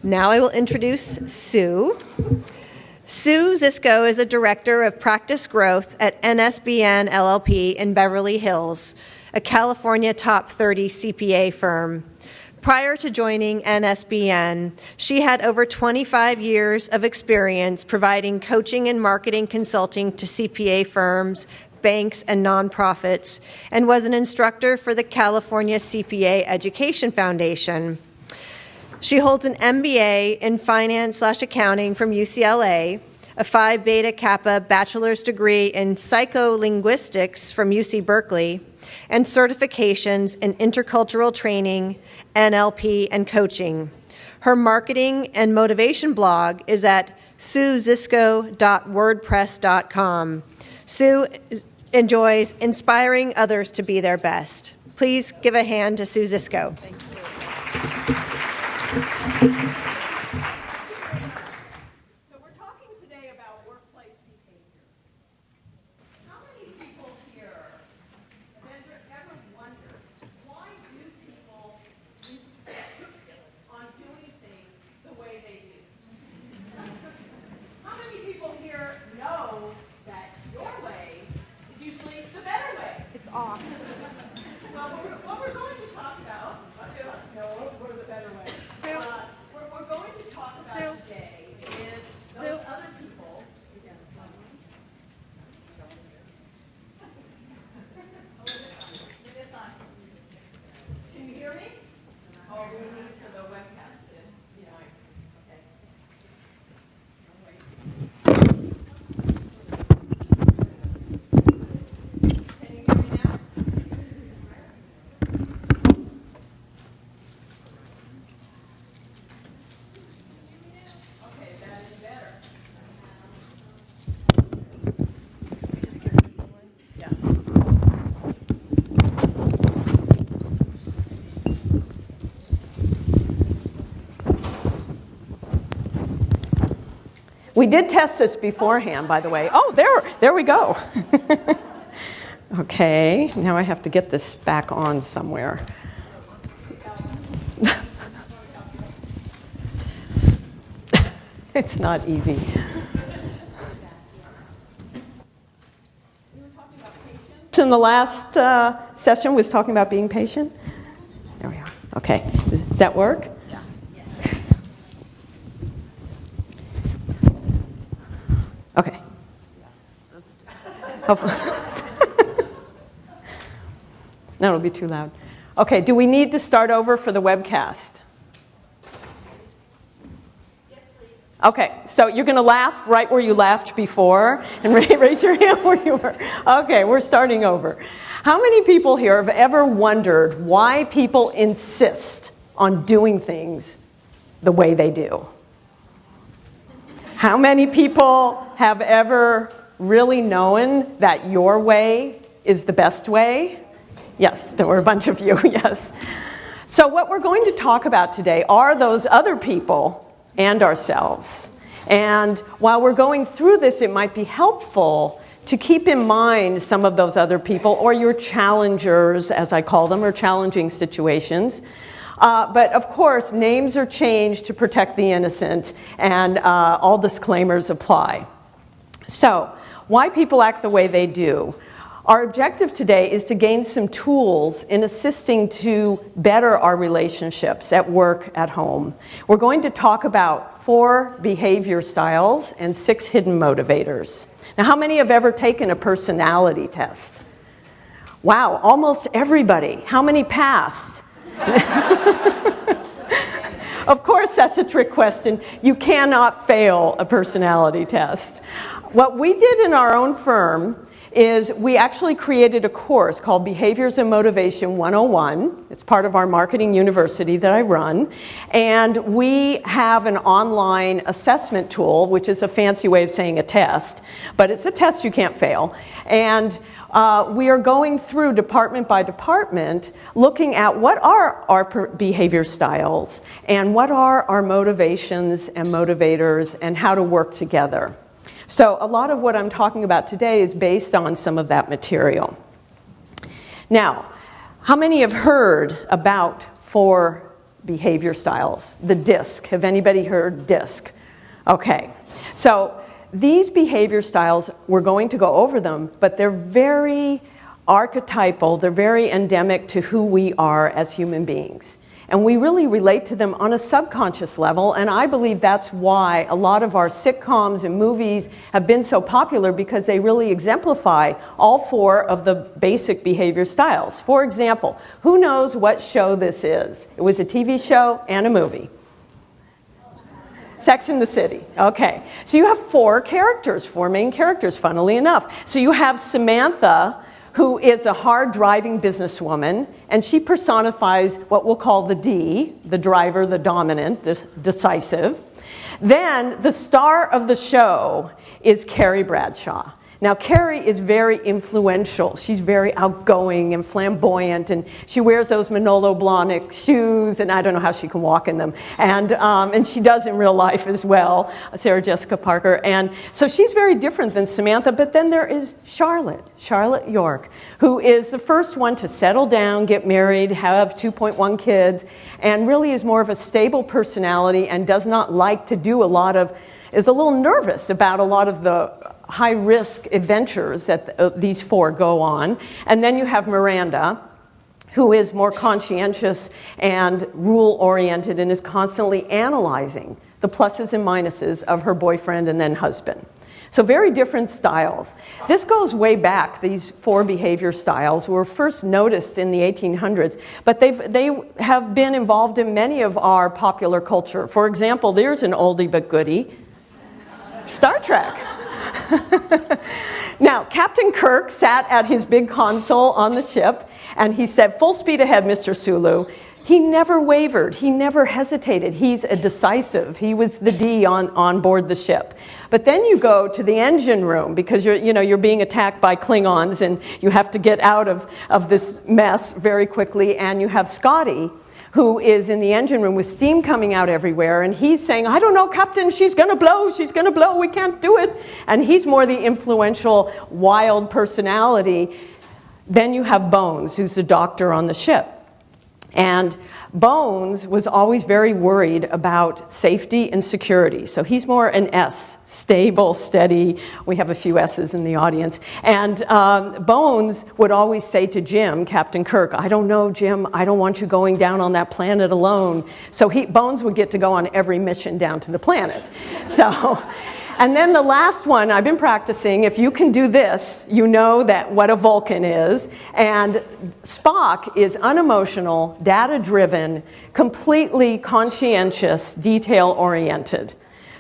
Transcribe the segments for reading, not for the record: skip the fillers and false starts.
Now I will introduce Sue. Sue Zisco is a director of practice growth at NSBN LLP in Beverly Hills, a California top 30 CPA firm. Prior to joining NSBN, she had over 25 years of experience providing coaching and marketing consulting to CPA firms, banks, and nonprofits, and was an instructor for the California CPA Education Foundation. She holds an MBA in finance/accounting from UCLA, a Phi Beta Kappa bachelor's degree in psycholinguistics from UC Berkeley, and certifications in intercultural training, NLP, and coaching. Her marketing and motivation blog is at suzisco.wordpress.com. Sue enjoys inspiring others to be their best. Please give a hand to Sue Zisco. Thank you. So we're talking today about workplace behavior. How many people here have ever wondered why do people insist on doing things the way they do? How many people here know that your way is usually the better way? It's off. Well, what we're going to talk about, much of us know we're the better way. What we're going to talk about today is those other people. Can you hear me? Oh, we need for the webcast to be on. Okay. Can you hear me now? Okay, that is better. Yeah. We did test this beforehand, by the way. Oh, there we go. Okay, now I have to get this back on somewhere. It's not easy. In the last session was talking about being patient. There we are. Okay, does that work? Yeah. Okay. That'll be too loud. Okay, do we need to start over for the webcast? Okay, so you're going to laugh right where you laughed before and raise your hand where you were. Okay, we're starting over. How many people here have ever wondered why people insist on doing things the way they do? How many people have ever really known that your way is the best way? Yes, there were a bunch of you, yes. So what we're going to talk about today are those other people and ourselves. And while we're going through this, it might be helpful to keep in mind some of those other people, or your challengers, as I call them, or challenging situations. But of course, names are changed to protect the innocent, and all disclaimers apply. So, why people act the way they do? Our objective today is to gain some tools in assisting to better our relationships at work, at home. We're going to talk about 4 behavior styles and 6 hidden motivators. Now, how many have ever taken a personality test? Wow, almost everybody. How many passed? Of course, that's a trick question. You cannot fail a personality test. What we did in our own firm is we actually created a course called Behaviors and Motivation 101. It's part of our marketing university that I run. And we have an online assessment tool, which is a fancy way of saying a test. But it's a test you can't fail. And we are going through department by department, looking at what are our behavior styles and what are our motivations and motivators and how to work together. So a lot of what I'm talking about today is based on some of that material. Now, how many have heard about 4 behavior styles. The DISC. Have anybody heard DISC? Okay. So these behavior styles, we're going to go over them, but they're very archetypal. They're very endemic to who we are as human beings. And we really relate to them on a subconscious level, and I believe that's why a lot of our sitcoms and movies have been so popular, because they really exemplify all 4 of the basic behavior styles. For example, who knows what show this is? It was a TV show and a movie. Sex and the City. Okay. So you have 4 characters, 4 main characters, funnily enough. So you have Samantha, who is a hard-driving businesswoman, and she personifies what we'll call the D, the driver, the dominant, the decisive. Then the star of the show is Carrie Bradshaw. Now, Carrie is very influential. She's very outgoing and flamboyant, and she wears those Manolo Blahnik shoes, and I don't know how she can walk in them. And she does in real life as well, Sarah Jessica Parker. And so she's very different than Samantha. But then there is Charlotte York, who is the first one to settle down, get married, have 2.1 kids, and really is more of a stable personality and does not like to do is a little nervous about a lot of the high-risk adventures that these 4 go on. And then you have Miranda, who is more conscientious and rule-oriented and is constantly analyzing the pluses and minuses of her boyfriend and then husband. So very different styles. This goes way back. These 4 behavior styles were first noticed in the 1800s, but they have been involved in many of our popular culture. For example, there's an oldie but goodie, Star Trek. Now, Captain Kirk sat at his big console on the ship, and he said, "Full speed ahead, Mr. Sulu." He never wavered. He never hesitated. He's a decisive. He was the D on board the ship. But then you go to the engine room, because you're being attacked by Klingons, and you have to get out of this mess very quickly. And you have Scotty, who is in the engine room with steam coming out everywhere, and he's saying, "I don't know, Captain, she's gonna blow, we can't do it." And he's more the influential, wild personality. Then you have Bones, who's the doctor on the ship. And Bones was always very worried about safety and security. So he's more an S, stable, steady. We have a few S's in the audience. And Bones would always say to Jim, Captain Kirk, "I don't know, Jim, I don't want you going down on that planet alone." So Bones would get to go on every mission down to the planet. And then the last one, I've been practicing. If you can do this, you know what a Vulcan is. And Spock is unemotional, data-driven, completely conscientious, detail-oriented.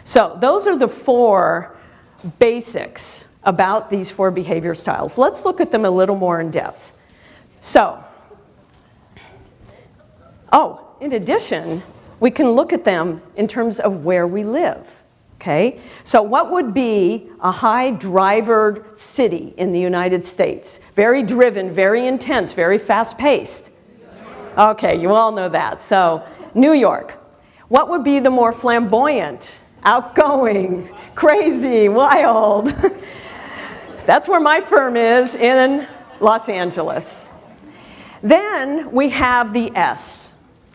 So those are the 4 basics about these 4 behavior styles. Let's look at them a little more in depth. In addition, we can look at them in terms of where we live. Okay, so what would be a high-drivered city in the United States? Very driven, very intense, very fast-paced. Okay, you all know that. So, New York. What would be the more flamboyant, outgoing, crazy, wild? That's where my firm is, in Los Angeles. Then we have the S,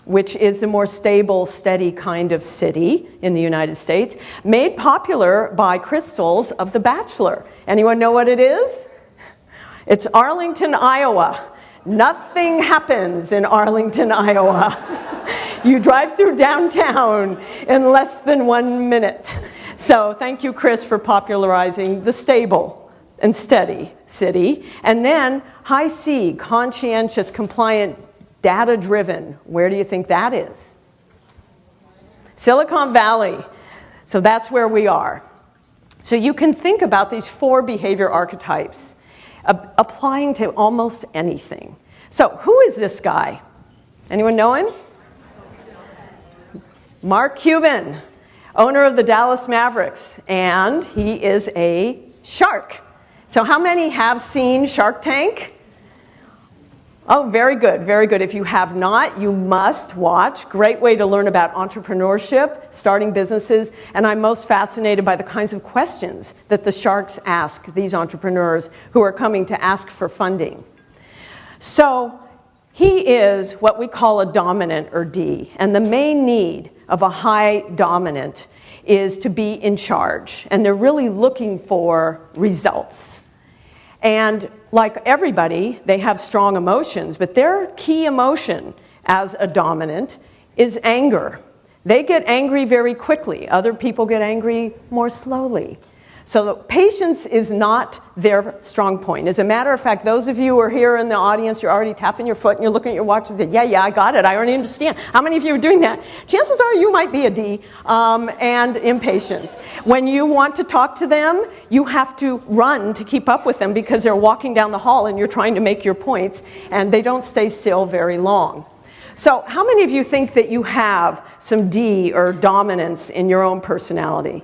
which is the more stable, steady kind of city in the United States, made popular by Crystals of The Bachelor. Anyone know what it is? It's Arlington, Iowa. Nothing happens in Arlington, Iowa. You drive through downtown in less than 1 minute. So thank you, Chris, for popularizing the stable and steady city. And then high C, conscientious, compliant, data-driven. Where do you think that is? Silicon Valley. So that's where we are. So you can think about these 4 behavior archetypes applying to almost anything. So who is this guy? Anyone know him? Mark Cuban, owner of the Dallas Mavericks, and he is a shark. So how many have seen Shark Tank? Oh, very good, very good. If you have not, you must watch. Great way to learn about entrepreneurship, starting businesses, and I'm most fascinated by the kinds of questions that the sharks ask these entrepreneurs who are coming to ask for funding. So He is what we call a dominant, or D, and the main need of a high dominant is to be in charge, and they're really looking for results. And like everybody, they have strong emotions, but their key emotion as a dominant is anger. They get angry very quickly. Other people get angry more slowly. So patience is not their strong point. As a matter of fact, those of you who are here in the audience, you're already tapping your foot and you're looking at your watch and saying, yeah, I got it. I already understand. How many of you are doing that? Chances are you might be a D, and impatience. When you want to talk to them, you have to run to keep up with them because they're walking down the hall and you're trying to make your points, and they don't stay still very long. So how many of you think that you have some D or dominance in your own personality?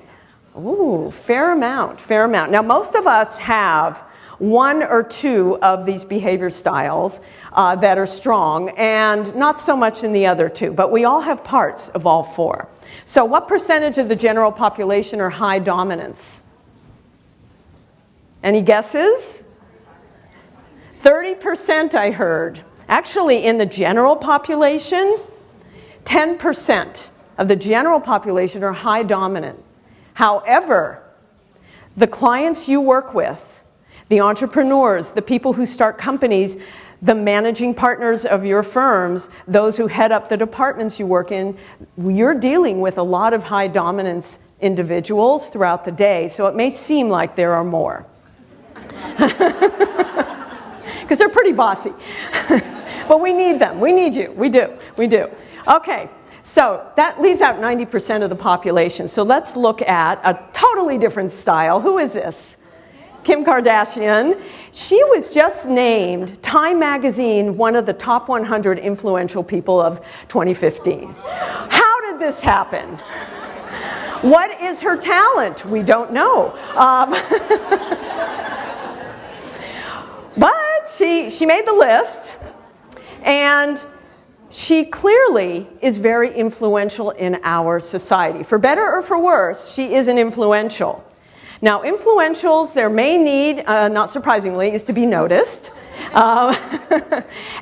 Ooh, fair amount, fair amount. Now, most of us have one or two of these behavior styles that are strong, and not so much in the other two, but we all have parts of all four. So what percentage of the general population are high dominance? Any guesses? 30% I heard. Actually, in the general population, 10% of the general population are high dominant. However, the clients you work with, the entrepreneurs, the people who start companies, the managing partners of your firms, those who head up the departments you work in, you're dealing with a lot of high dominance individuals throughout the day, so it may seem like there are more. Because they're pretty bossy. But we need them. We need you. We do. We do. Okay. So that leaves out 90% of the population. So let's look at a totally different style. Who is this? Kim Kardashian. She was just named Time Magazine one of the top 100 influential people of 2015. How did this happen? What is her talent? We don't know. But she made the list, and she clearly is very influential in our society. For better or for worse, she is an influential. Now, influentials, their main need, not surprisingly, is to be noticed.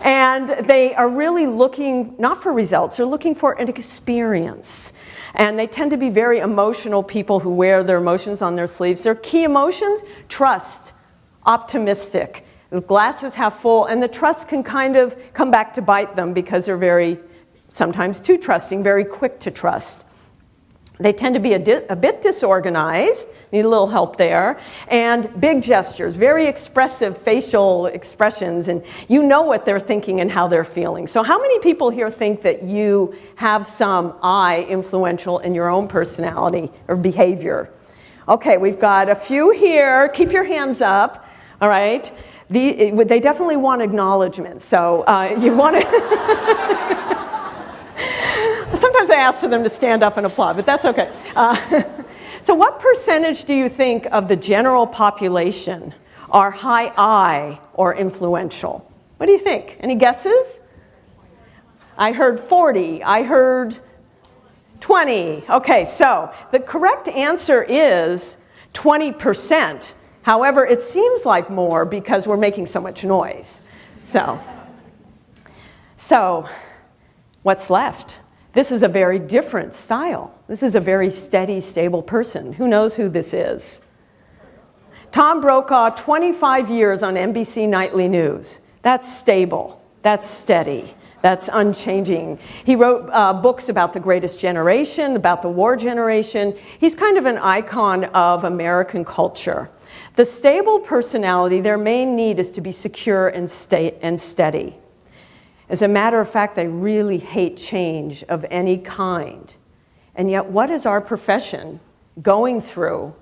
And they are really looking, not for results, they're looking for an experience. And they tend to be very emotional people who wear their emotions on their sleeves. Their key emotions: trust, optimistic. The glass is half full, and the trust can kind of come back to bite them because they're very, sometimes too trusting, very quick to trust. They tend to be a bit disorganized, need a little help there, and big gestures, very expressive facial expressions, and you know what they're thinking and how they're feeling. So how many people here think that you have some I influential in your own personality or behavior? Okay, we've got a few here. Keep your hands up, all right? They definitely want acknowledgement, so you want to... Sometimes I ask for them to stand up and applaud, but that's okay. So what percentage do you think of the general population are high I or influential? What do you think? Any guesses? I heard 40. I heard 20. Okay, so the correct answer is 20%. However, it seems like more because we're making so much noise. So what's left? This is a very different style. This is a very steady, stable person. Who knows who this is? Tom Brokaw, 25 years on NBC Nightly News. That's stable. That's steady. That's unchanging. He wrote books about the greatest generation, about the war generation. He's kind of an icon of American culture. The stable personality, their main need is to be secure and steady. As a matter of fact, they really hate change of any kind. And yet, what is our profession going through?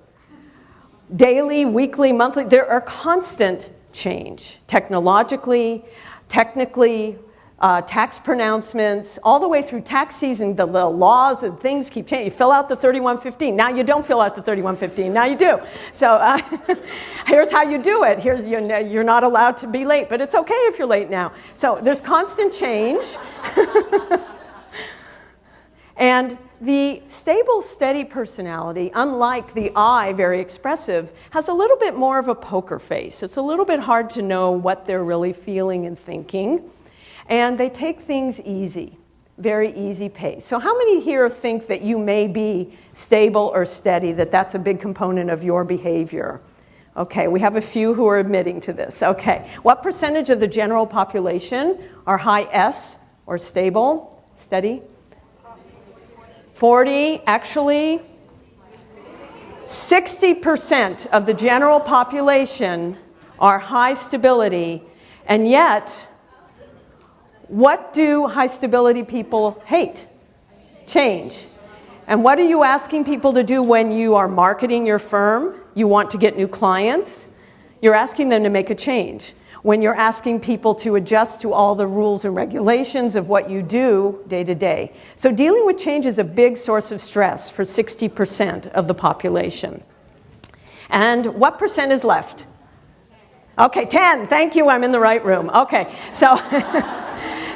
Daily, weekly, monthly, there are constant change. Technologically, technically, tax pronouncements, all the way through tax season, the laws and things keep changing. You fill out the 3115. Now you don't fill out the 3115. Now you do. So here's how you do it. You're not allowed to be late, but it's okay if you're late now. So there's constant change. And the stable, steady personality, unlike the I, very expressive, has a little bit more of a poker face. It's a little bit hard to know what they're really feeling and thinking. And they take things easy, very easy pace. So how many here think that you may be stable or steady, that that's a big component of your behavior? Okay, we have a few who are admitting to this. Okay, what percentage of the general population are high S or stable, steady? 40, actually 60% of the general population are high stability, and yet, what do high stability people hate? Change. And what are you asking people to do when you are marketing your firm? You want to get new clients? You're asking them to make a change. When you're asking people to adjust to all the rules and regulations of what you do day to day. So dealing with change is a big source of stress for 60% of the population. And what percent is left? Okay, 10. Thank you, I'm in the right room. Okay, so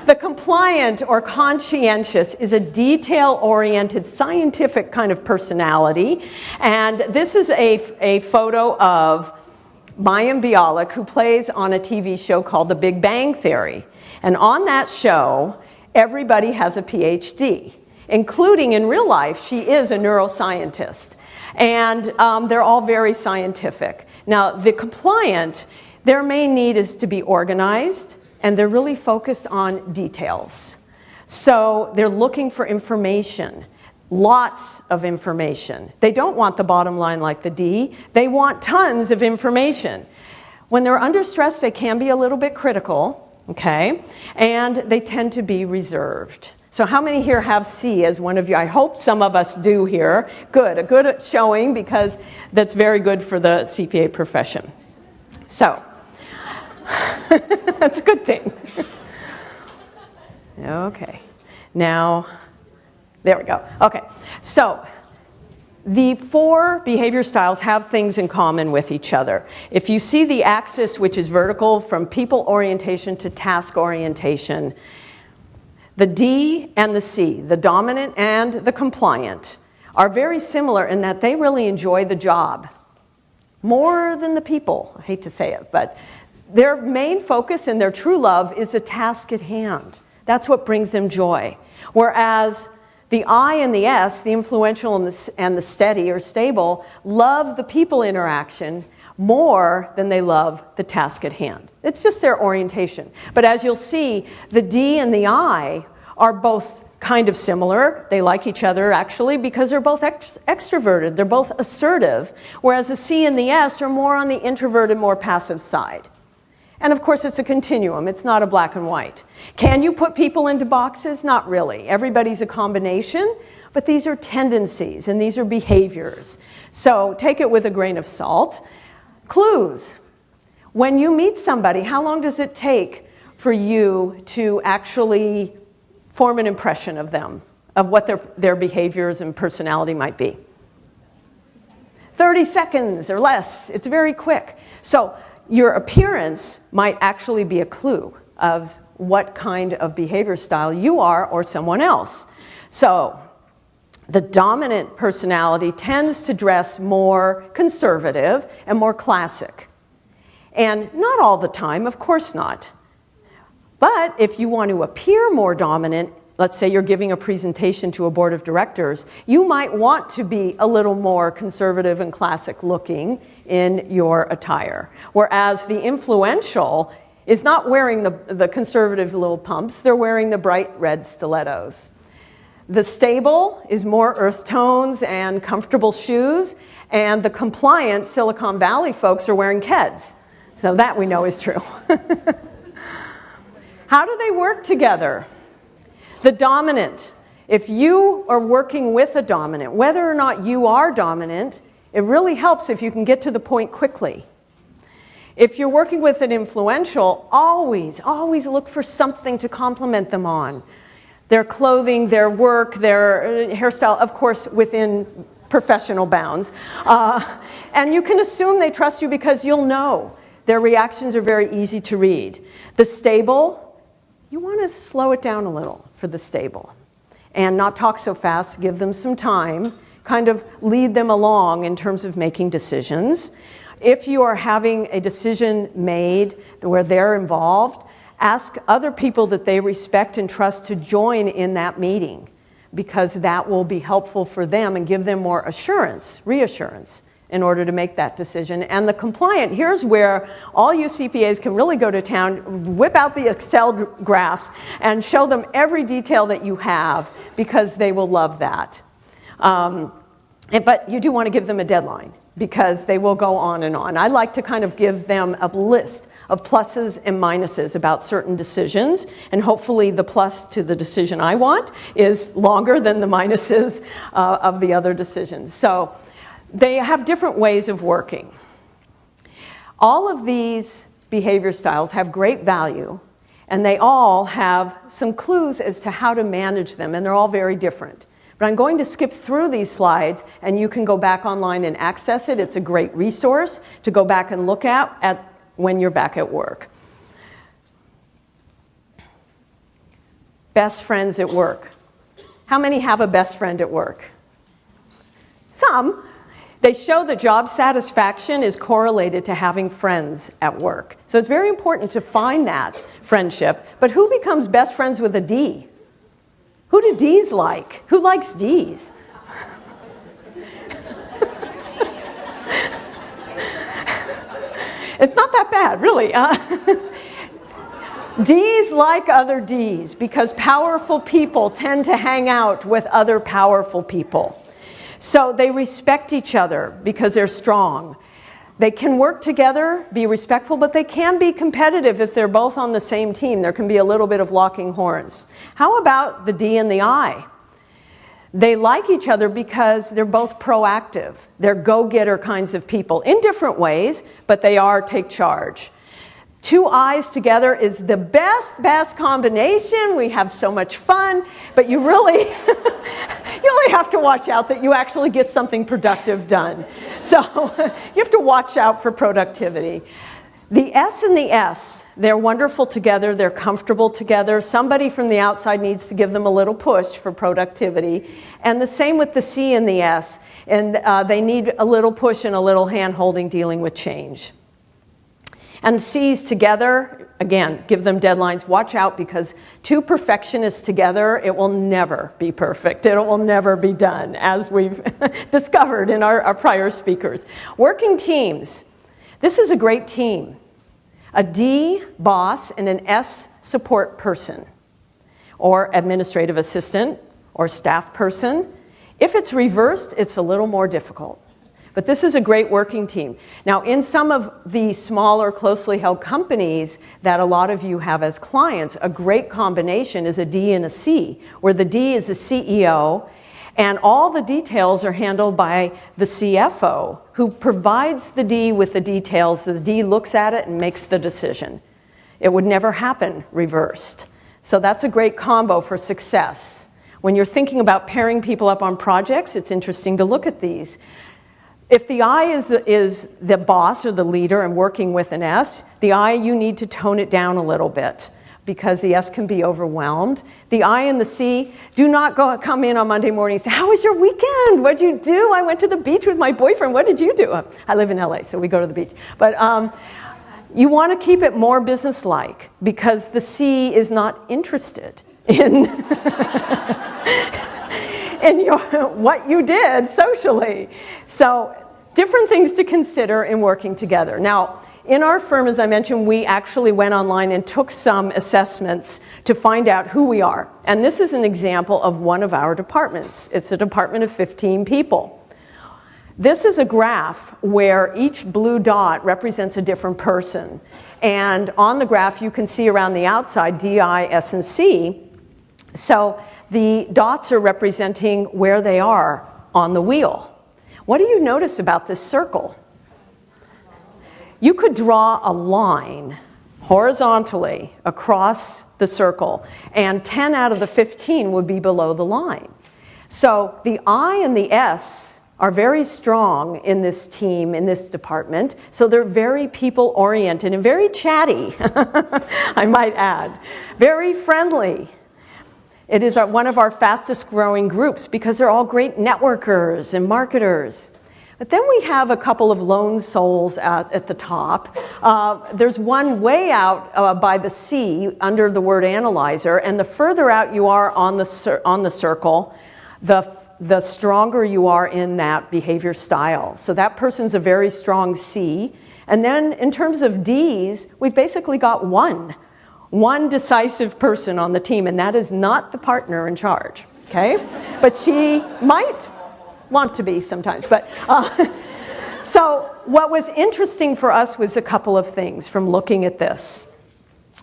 the compliant or conscientious is a detail-oriented, scientific kind of personality. And this is a photo of Mayim Bialik, who plays on a TV show called The Big Bang Theory. And on that show, everybody has a PhD, including in real life, she is a neuroscientist. And they're all very scientific. Now, the compliant, their main need is to be organized, and they're really focused on details. So they're looking for information. Lots of information. They don't want the bottom line like the D. They want tons of information. When they're under stress, they can be a little bit critical, okay? And they tend to be reserved. So how many here have C as one of you? I hope some of us do here. Good, a good showing, because that's very good for the CPA profession. So, that's a good thing. Okay, now, there we go. Okay, so the 4 behavior styles have things in common with each other. If you see the axis, which is vertical from people orientation to task orientation, the D and the C, the dominant and the compliant, are very similar in that they really enjoy the job more than the people. I hate to say it, but their main focus and their true love is the task at hand. That's what brings them joy. Whereas the I and the S, the influential and the steady or stable, love the people interaction more than they love the task at hand. It's just their orientation. But as you'll see, the D and the I are both kind of similar. They like each other, actually, because they're both extroverted. They're both assertive, whereas the C and the S are more on the introverted, more passive side. And of course, it's a continuum. It's not a black and white. Can you put people into boxes? Not really. Everybody's a combination, but these are tendencies and these are behaviors. So take it with a grain of salt. Clues. When you meet somebody, how long does it take for you to actually form an impression of them, of what their behaviors and personality might be? 30 seconds or less. It's very quick. So your appearance might actually be a clue of what kind of behavior style you are or someone else. So the dominant personality tends to dress more conservative and more classic. And not all the time, of course not. But if you want to appear more dominant, let's say you're giving a presentation to a board of directors, you might want to be a little more conservative and classic looking in your attire. Whereas the influential is not wearing the conservative little pumps, they're wearing the bright red stilettos. The stable is more earth tones and comfortable shoes, and the compliant Silicon Valley folks are wearing Keds. So that we know is true. How do they work together? The dominant. If you are working with a dominant, whether or not you are dominant, it really helps if you can get to the point quickly. If you're working with an influential, always look for something to compliment them on. Their clothing, their work, their hairstyle, of course, within professional bounds. And you can assume they trust you because you'll know. Their reactions are very easy to read. The stable, you want to slow it down a little for the stable and not talk so fast, give them some time, kind of lead them along in terms of making decisions. If you are having a decision made where they're involved, ask other people that they respect and trust to join in that meeting, because that will be helpful for them and give them more reassurance in order to make that decision. And the compliant, here's where all you CPAs can really go to town, whip out the Excel graphs and show them every detail that you have, because they will love that. But you do want to give them a deadline, because they will go on and on. I like to kind of give them a list of pluses and minuses about certain decisions, and hopefully the plus to the decision I want is longer than the minuses of the other decisions. So they have different ways of working. All of these behavior styles have great value, and they all have some clues as to how to manage them, and they're all very different. But I'm going to skip through these slides, and you can go back online and access it. It's a great resource to go back and look at when you're back at work. Best friends at work. How many have a best friend at work? Some. They show that job satisfaction is correlated to having friends at work. So it's very important to find that friendship. But who becomes best friends with a D? Who do Ds like? Who likes Ds? It's not that bad, really. Ds like other Ds, because powerful people tend to hang out with other powerful people. So they respect each other because they're strong. They can work together, be respectful, but they can be competitive if they're both on the same team. There can be a little bit of locking horns. How about the D and the I? They like each other because they're both proactive. They're go-getter kinds of people in different ways, but they are take charge. Two I's together is the best combination. We have so much fun, but you really, you really have to watch out that you actually get something productive done. So you have to watch out for productivity. The S and the S, they're wonderful together, they're comfortable together. Somebody from the outside needs to give them a little push for productivity. And the same with the C and the S. And they need a little push and a little hand-holding dealing with change. And C's together, again, give them deadlines. Watch out, because two perfectionists together, it will never be perfect. It will never be done, as we've discovered in our prior speakers. Working teams. This is a great team. A D, boss, and an S, support person, or administrative assistant, or staff person. If it's reversed, it's a little more difficult. But this is a great working team. Now, in some of the smaller, closely held companies that a lot of you have as clients, a great combination is a D and a C, where the D is the CEO, and all the details are handled by the CFO, who provides the D with the details. The D looks at it and makes the decision. It would never happen reversed. So that's a great combo for success. When you're thinking about pairing people up on projects, it's interesting to look at these. If the I is the boss or the leader and working with an S, the I, you need to tone it down a little bit, because the S can be overwhelmed. The I and the C, do not come in on Monday morning and say, how was your weekend? What did you do? I went to the beach with my boyfriend. What did you do? I live in LA, so we go to the beach. But you want to keep it more businesslike, because the C is not interested in what you did socially. So different things to consider in working together. Now, in our firm, as I mentioned, we actually went online and took some assessments to find out who we are. And this is an example of one of our departments. It's a department of 15 people. This is a graph where each blue dot represents a different person. And on the graph, you can see around the outside, D, I, S, and C. So the dots are representing where they are on the wheel. What do you notice about this circle? You could draw a line horizontally across the circle, and 10 out of the 15 would be below the line. So the I and the S are very strong in this team, in this department, so they're very people-oriented and very chatty, I might add. Very friendly. It is one of our fastest growing groups because they're all great networkers and marketers. But then we have a couple of lone souls at the top. There's one way out by the C under the word analyzer, and the further out you are on the circle, the stronger you are in that behavior style. So that person's a very strong C. And then in terms of Ds, we've basically got one decisive person on the team, and that is not the partner in charge, okay? But she might want to be sometimes. But so what was interesting for us was a couple of things from looking at this.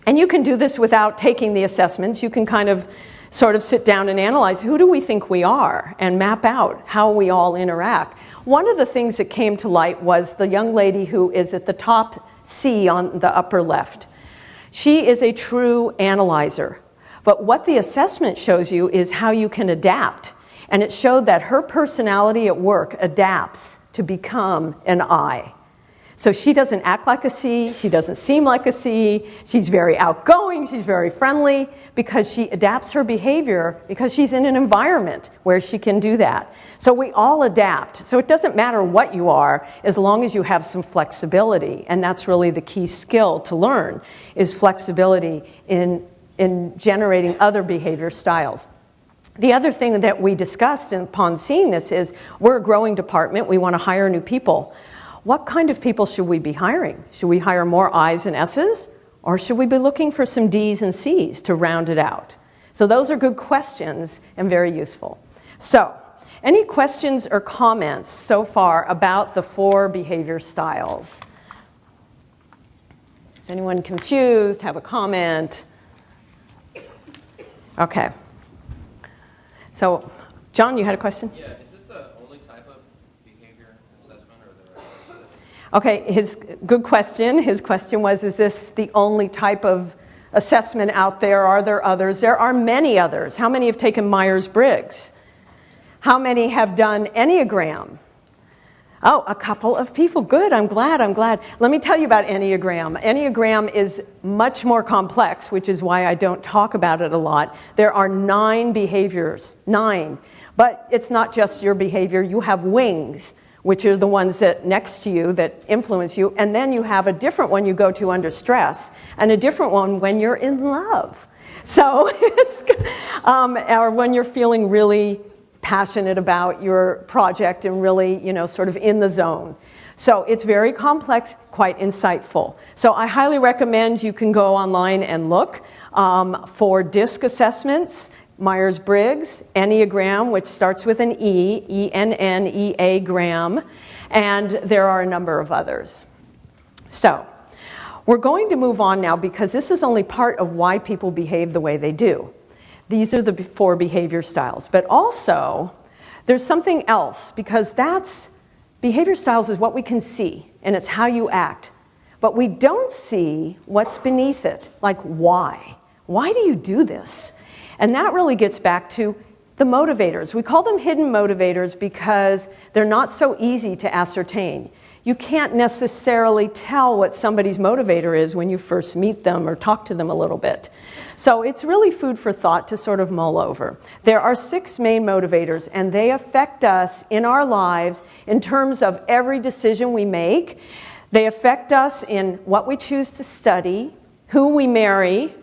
And you can do this without taking the assessments. You can kind of sort of sit down and analyze who do we think we are and map out how we all interact. One of the things that came to light was the young lady who is at the top C on the upper left. She is a true analyzer. But what the assessment shows you is how you can adapt. And it showed that her personality at work adapts to become an I. So she doesn't act like a C, she doesn't seem like a C, she's very outgoing, she's very friendly, because she adapts her behavior because she's in an environment where she can do that. So we all adapt. So it doesn't matter what you are, as long as you have some flexibility. And that's really the key skill to learn, is flexibility in generating other behavior styles. The other thing that we discussed upon seeing this is we're a growing department. We want to hire new people. What kind of people should we be hiring? Should we hire more I's and S's? Or should we be looking for some D's and C's to round it out? So those are good questions and very useful. So any questions or comments so far about the 4 behavior styles? Is anyone confused? Have a comment? Okay. So, John, you had a question? Yeah, is this the only type of behavior assessment, or are there others? Okay, good question. His question was, is this the only type of assessment out there? Are there others? There are many others. How many have taken Myers-Briggs? How many have done Enneagram? Oh, a couple of people. Good, I'm glad. Let me tell you about Enneagram. Enneagram is much more complex, which is why I don't talk about it a lot. There are 9 behaviors, 9. But it's not just your behavior. You have wings, which are the ones that next to you that influence you. And then you have a different one you go to under stress, and a different one when you're in love. So it's, or when you're feeling really passionate about your project and really, sort of in the zone. So it's very complex, quite insightful. So I highly recommend you can go online and look for DISC assessments, Myers-Briggs, Enneagram, which starts with an E, E-N-N-E-A-gram, and there are a number of others. So we're going to move on now because this is only part of why people behave the way they do. These are the 4 behavior styles. But also, there's something else, because behavior styles is what we can see, and it's how you act. But we don't see what's beneath it, like why. Why do you do this? And that really gets back to the motivators. We call them hidden motivators because they're not so easy to ascertain. You can't necessarily tell what somebody's motivator is when you first meet them or talk to them a little bit. So it's really food for thought to sort of mull over. There are 6 main motivators, and they affect us in our lives in terms of every decision we make. They affect us in what we choose to study, who we marry,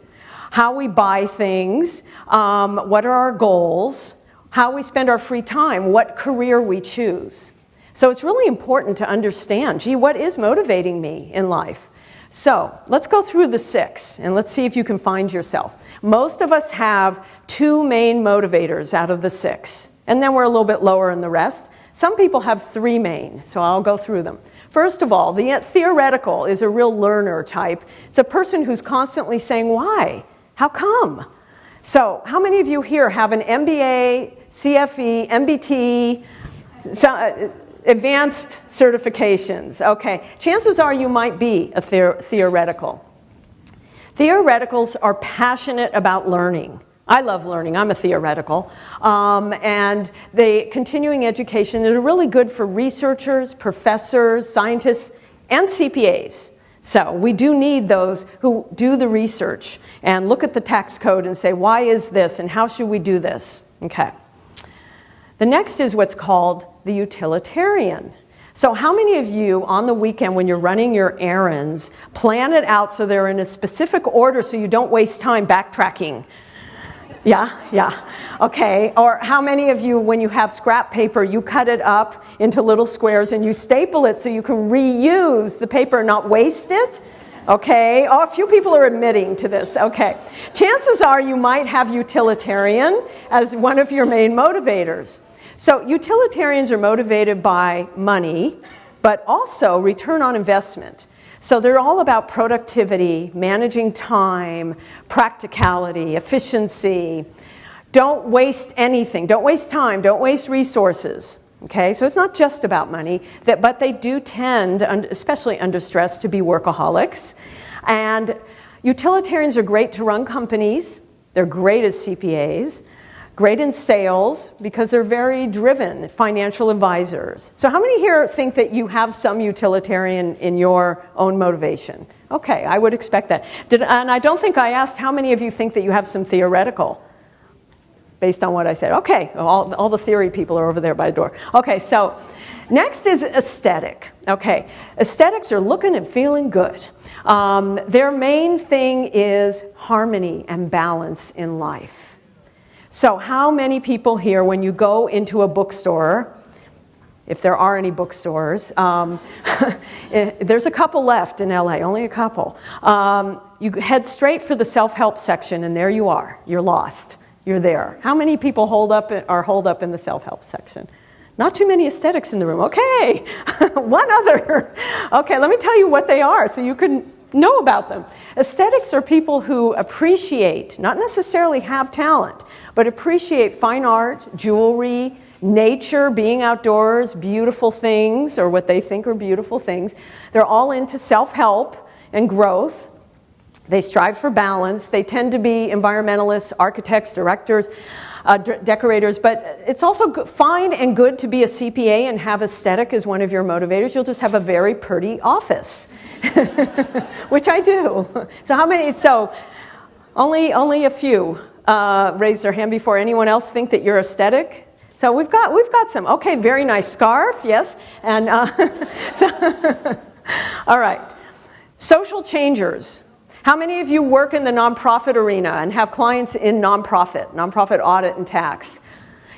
how we buy things, what are our goals, how we spend our free time, what career we choose. So it's really important to understand, gee, what is motivating me in life? So let's go through the 6 and let's see if you can find yourself. Most of us have 2 main motivators out of the 6, and then we're a little bit lower in the rest. Some people have 3 main, so I'll go through them. First of all, the theoretical is a real learner type. It's a person who's constantly saying, why? How come? So how many of you here have an MBA, CFE, MBT, advanced certifications? Okay, chances are you might be a theoretical. Theoreticals are passionate about learning. I love learning. I'm a theoretical. And the continuing education is really good for researchers, professors, scientists, and CPAs. So we do need those who do the research and look at the tax code and say, why is this and how should we do this? Okay. The next is what's called the utilitarian. So how many of you on the weekend when you're running your errands plan it out so they're in a specific order so you don't waste time backtracking? Yeah. Okay. Or how many of you, when you have scrap paper, you cut it up into little squares and you staple it so you can reuse the paper and not waste it? Okay. Oh, a few people are admitting to this. Okay. Chances are you might have utilitarian as one of your main motivators. So utilitarians are motivated by money, but also return on investment. So they're all about productivity, managing time, practicality, efficiency. Don't waste anything. Don't waste time. Don't waste resources. Okay, so it's not just about money, but they do tend, especially under stress, to be workaholics. And utilitarians are great to run companies. They're great as CPAs. Great in sales because they're very driven, financial advisors. So how many here think that you have some utilitarian in your own motivation? Okay, I would expect that. And I don't think I asked how many of you think that you have some theoretical based on what I said. Okay, all the theory people are over there by the door. Okay, so next is aesthetic. Okay, aesthetics are looking and feeling good. Their main thing is harmony and balance in life. So how many people here, when you go into a bookstore, if there are any bookstores, there's a couple left in LA, only a couple. You head straight for the self-help section and there you are. You're lost. You're there. How many people are holed up in the self-help section? Not too many aesthetics in the room. Okay, one other. Okay, let me tell you what they are so you can know about them. Aesthetics are people who appreciate, not necessarily have talent, but appreciate fine art, jewelry, nature, being outdoors, beautiful things, or what they think are beautiful things. They're all into self-help and growth. They strive for balance. They tend to be environmentalists, architects, directors, decorators, but it's also fine and good to be a CPA and have aesthetic as one of your motivators. You'll just have a very pretty office, which I do. So how many? So only a few raise their hand before. Anyone else think that you're aesthetic? So we've got some. Okay, very nice scarf, yes, and all right. Social changers. How many of you work in the nonprofit arena and have clients in nonprofit audit and tax?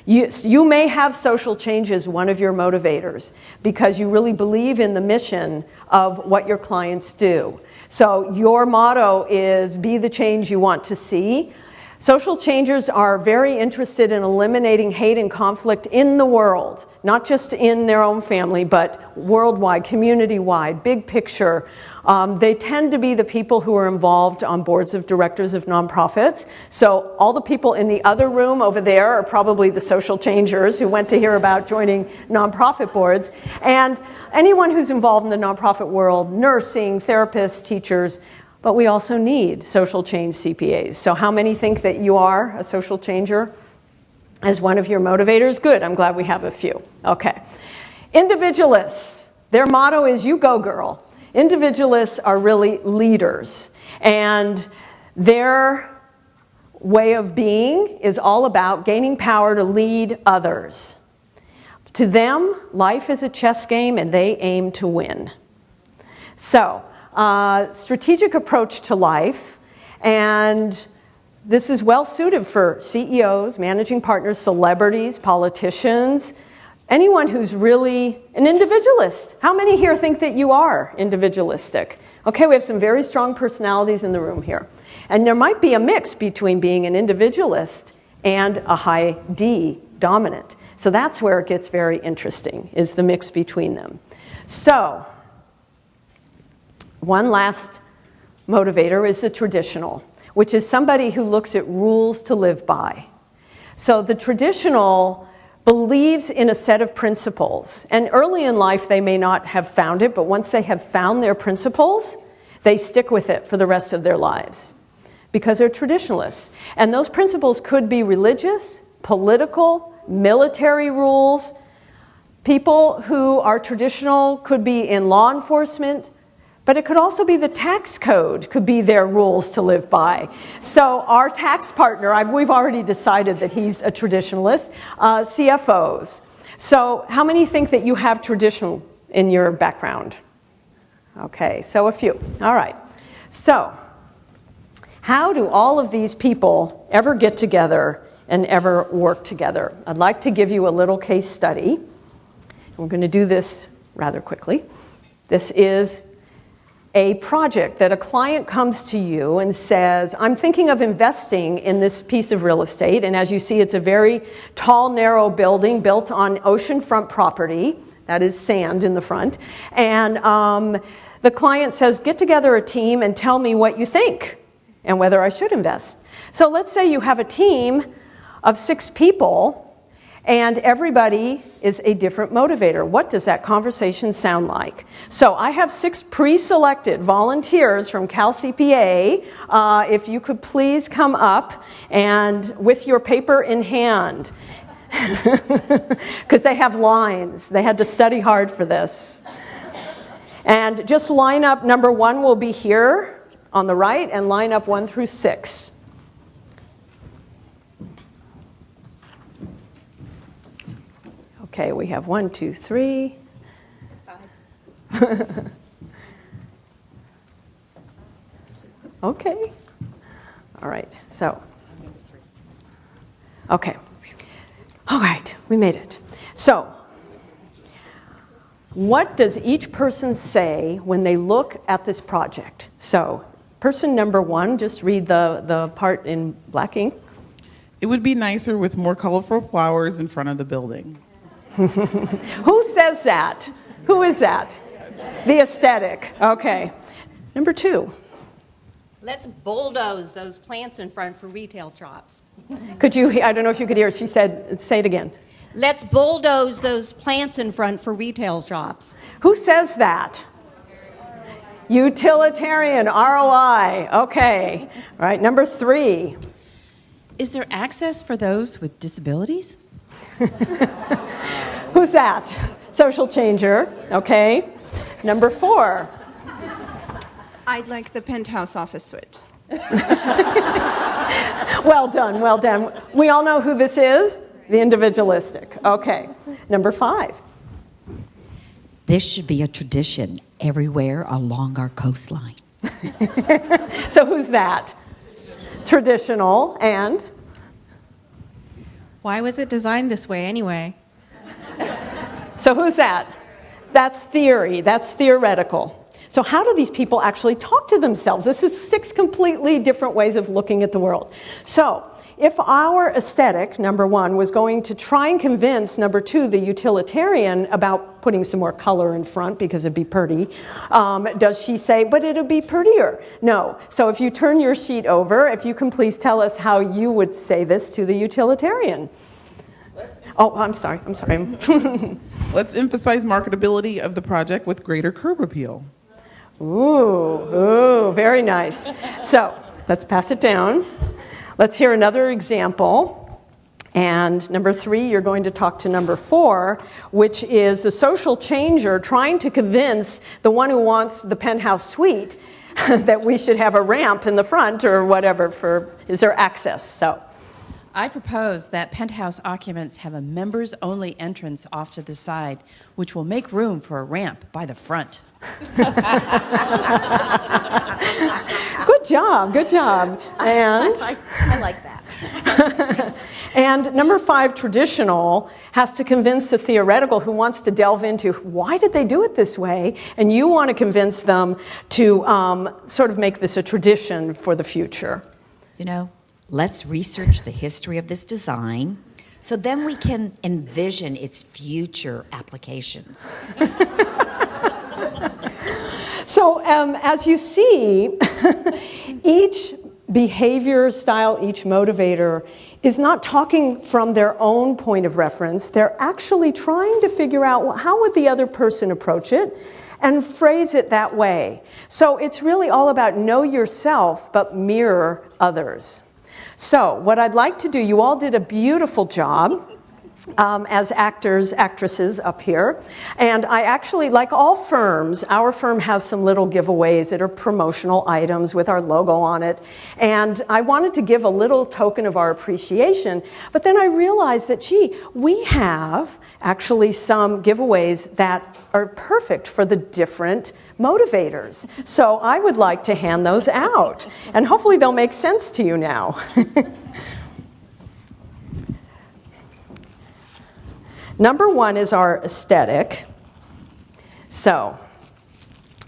You may have social change as one of your motivators because you really believe in the mission of what your clients do. So your motto is be the change you want to see. Social changers are very interested in eliminating hate and conflict in the world, not just in their own family, but worldwide, community-wide, big picture. They tend to be the people who are involved on boards of directors of nonprofits. So all the people in the other room over there are probably the social changers who went to hear about joining nonprofit boards. And anyone who's involved in the nonprofit world, nursing, therapists, teachers, but we also need social change CPAs. So how many think that you are a social changer as one of your motivators? Good, I'm glad we have a few. Okay. Individualists, their motto is you go girl. Individualists are really leaders, and their way of being is all about gaining power to lead others. To them, life is a chess game and they aim to win. So, strategic approach to life, and this is well suited for CEOs, managing partners, celebrities, politicians, anyone who's really an individualist. How many here think that you are individualistic? Okay, we have some very strong personalities in the room here. And there might be a mix between being an individualist and a high D dominant. So that's where it gets very interesting, is the mix between them. So, one last motivator is the traditional, which is somebody who looks at rules to live by. So the traditional believes in a set of principles. And early in life, they may not have found it, but once they have found their principles, they stick with it for the rest of their lives because they're traditionalists. And those principles could be religious, political, military rules. People who are traditional could be in law enforcement, but it could also be the tax code could be their rules to live by. So our tax partner, we've already decided that he's a traditionalist, CFOs. So how many think that you have traditional in your background? Okay, so a few. All right. So, how do all of these people ever get together and ever work together? I'd like to give you a little case study. We're going to do this rather quickly. This is a project that a client comes to you and says, I'm thinking of investing in this piece of real estate. And as you see, it's a very tall, narrow building built on oceanfront property. That is sand in the front. And the client says, get together a team and tell me what you think and whether I should invest. So let's say you have a team of 6 people and everybody is a different motivator. What does that conversation sound like? So I have 6 pre-selected volunteers from CalCPA. If you could please come up and with your paper in hand, because they have lines. They had to study hard for this. And just line up, number 1 will be here on the right, and line up 1 through 6. Okay, we have 1, 2, 3. 5. Okay. All right, so. Okay. All right, we made it. So, what does each person say when they look at this project? So, person number 1, just read the part in black ink. It would be nicer with more colorful flowers in front of the building. Who says that? Who is that? The aesthetic. Okay. Number 2. Let's bulldoze those plants in front for retail shops. Could you, I don't know if you could hear it. She said, say it again. Let's bulldoze those plants in front for retail shops. Who says that? Utilitarian, ROI. Okay. All right, number 3. Is there access for those with disabilities? Who's that? Social changer. Okay. Number 4. I'd like the penthouse office suite. Well done, well done. We all know who this is? The individualistic. Okay. Number 5. This should be a tradition everywhere along our coastline. So who's that? Traditional and? Why was it designed this way anyway? So who's that? That's theory. That's theoretical. So how do these people actually talk to themselves? This is 6 completely different ways of looking at the world. So if our aesthetic, number 1, was going to try and convince, number 2, the utilitarian about putting some more color in front because it'd be pretty, does she say, but it'll be prettier? No. So if you turn your sheet over, if you can please tell us how you would say this to the utilitarian. Oh, I'm sorry. Let's emphasize marketability of the project with greater curb appeal. Ooh, very nice. So let's pass it down. Let's hear another example. And number 3, you're going to talk to number 4, which is the social changer trying to convince the one who wants the penthouse suite that we should have a ramp in the front or whatever for, is there access? So. I propose that penthouse occupants have a members-only entrance off to the side, which will make room for a ramp by the front. Good job. And I like that. and number 5, traditional, has to convince the theoretical who wants to delve into why did they do it this way, and you want to convince them to sort of make this a tradition for the future. You know, let's research the history of this design so then we can envision its future applications. So as you see, each behavior style, each motivator is not talking from their own point of reference. They're actually trying to figure out, well, how would the other person approach it and phrase it that way. So it's really all about know yourself, but mirror others. So what I'd like to do, you all did a beautiful job. as actors, actresses up here. And I actually, like all firms, our firm has some little giveaways that are promotional items with our logo on it. And I wanted to give a little token of our appreciation, but then I realized that, gee, we have actually some giveaways that are perfect for the different motivators. So I would like to hand those out, and hopefully they'll make sense to you now. Number one is our aesthetic. So,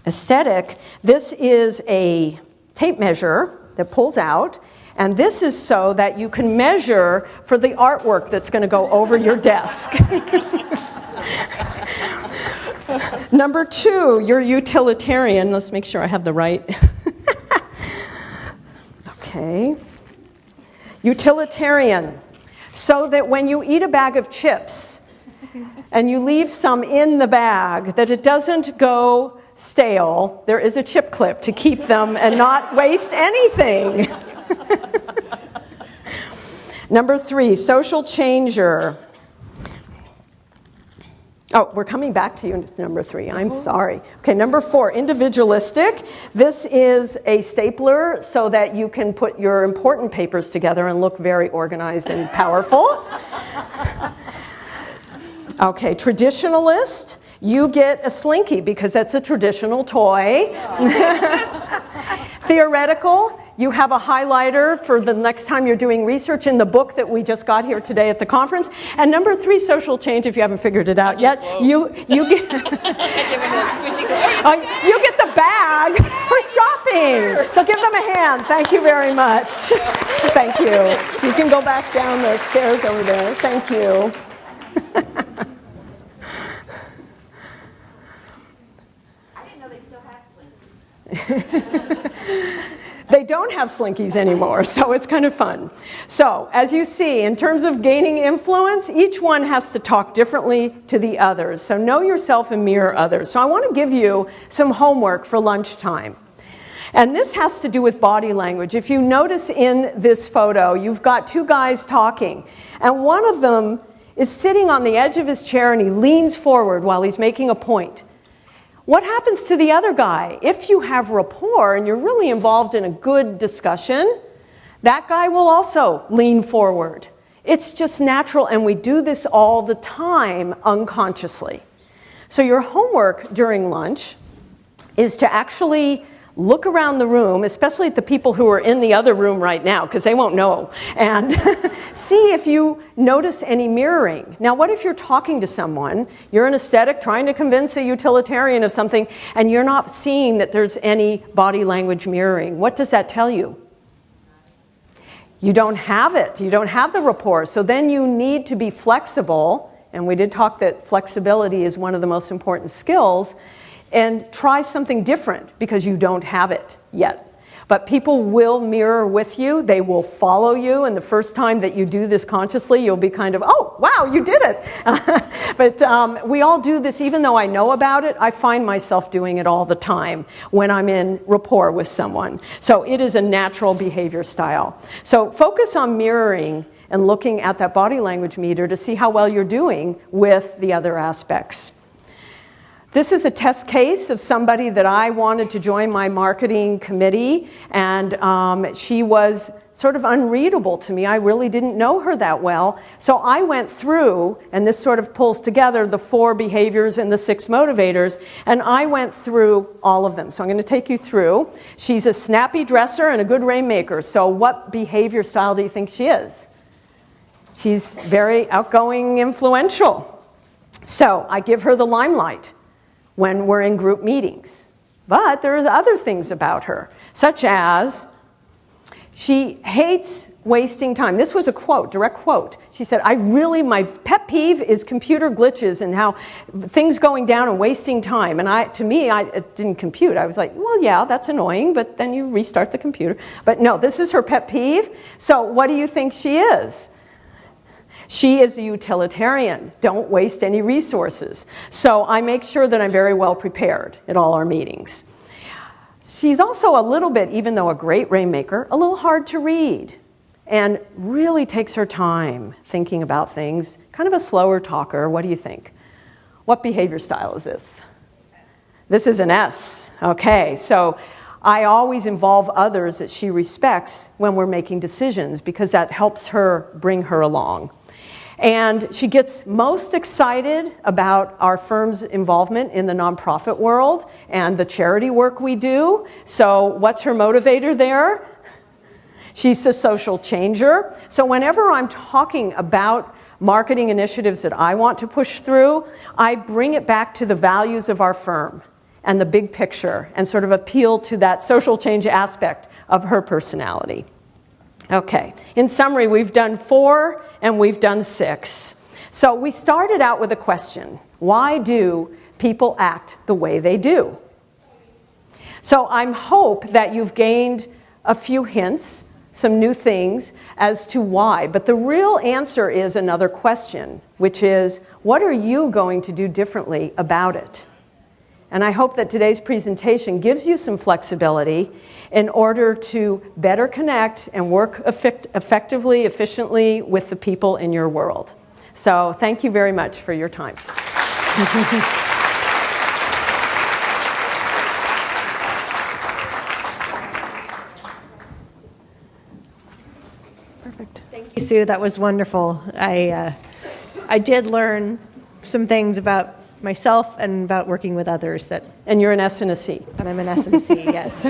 aesthetic, this is a tape measure that pulls out, and this is so that you can measure for the artwork that's going to go over your desk. Number two, you're utilitarian. Let's make sure I have the right. Okay. Utilitarian. So that when you eat a bag of chips and you leave some in the bag, that it doesn't go stale. There is a chip clip to keep them and not waste anything. Number three, social changer. Oh, we're coming back to you, number three. I'm sorry. Okay, number four, individualistic. This is a stapler so that you can put your important papers together and look very organized and powerful. Okay, traditionalist. You get a slinky because that's a traditional toy. Theoretical. You have a highlighter for the next time you're doing research in the book that we just got here today at the conference. And number three, social change, if you haven't figured it out yet, you get you get the bag for shopping. So give them a hand. Thank you very much. Thank you. So you can go back down the stairs over there. Thank you. I didn't know they still had slinkies. They don't have slinkies anymore, so it's kind of fun. So, as you see, in terms of gaining influence, each one has to talk differently to the others. So know yourself and mirror others. So I want to give you some homework for lunchtime. And this has to do with body language. If you notice in this photo, you've got two guys talking. And one of them is sitting on the edge of his chair and he leans forward while he's making a point. What happens to the other guy? If you have rapport and you're really involved in a good discussion, that guy will also lean forward. It's just natural, and we do this all the time unconsciously. So your homework during lunch is to actually look around the room, especially at the people who are in the other room right now, because they won't know, and see if you notice any mirroring. Now, what if you're talking to someone, you're an aesthetic trying to convince a utilitarian of something, and you're not seeing that there's any body language mirroring? What does that tell you? You don't have it. You don't have the rapport. So then you need to be flexible, and we did talk that flexibility is one of the most important skills, and try something different because you don't have it yet. But people will mirror with you. They will follow you. And the first time that you do this consciously, you'll be kind of, oh, wow, you did it. But we all do this. Even though I know about it, I find myself doing it all the time when I'm in rapport with someone. So it is a natural behavior style. So focus on mirroring and looking at that body language meter to see how well you're doing with the other aspects. This is a test case of somebody that I wanted to join my marketing committee, and she was sort of unreadable to me. I really didn't know her that well. So I went through, and this sort of pulls together the 4 behaviors and the 6 motivators, and I went through all of them. So I'm going to take you through. She's a snappy dresser and a good rainmaker. So what behavior style do you think she is? She's very outgoing, influential. So I give her the limelight when we're in group meetings. But there's other things about her, such as she hates wasting time. This was a quote, direct quote. She said, my pet peeve is computer glitches and how things going down and wasting time. And to me, it didn't compute. I was like, well, yeah, that's annoying, but then you restart the computer. But no, this is her pet peeve. So what do you think she is? She is a utilitarian. Don't waste any resources. So I make sure that I'm very well prepared at all our meetings. She's also a little bit, even though a great rainmaker, a little hard to read, and really takes her time thinking about things, kind of a slower talker. What do you think? What behavior style is this? This is an S. Okay, so I always involve others that she respects when we're making decisions because that helps her bring her along. And she gets most excited about our firm's involvement in the nonprofit world and the charity work we do. So what's her motivator there? She's a social changer. So whenever I'm talking about marketing initiatives that I want to push through, I bring it back to the values of our firm and the big picture and sort of appeal to that social change aspect of her personality. Okay, in summary, we've done 4 and we've done 6. So we started out with a question. Why do people act the way they do? So I hope that you've gained a few hints, some new things as to why. But the real answer is another question, which is, what are you going to do differently about it? And I hope that today's presentation gives you some flexibility in order to better connect and work effectively, efficiently with the people in your world. So thank you very much for your time. Perfect. Thank you, Sue. That was wonderful. I did learn some things about myself and about working with others And you're an S and a C. and I'm an S and a C, yes.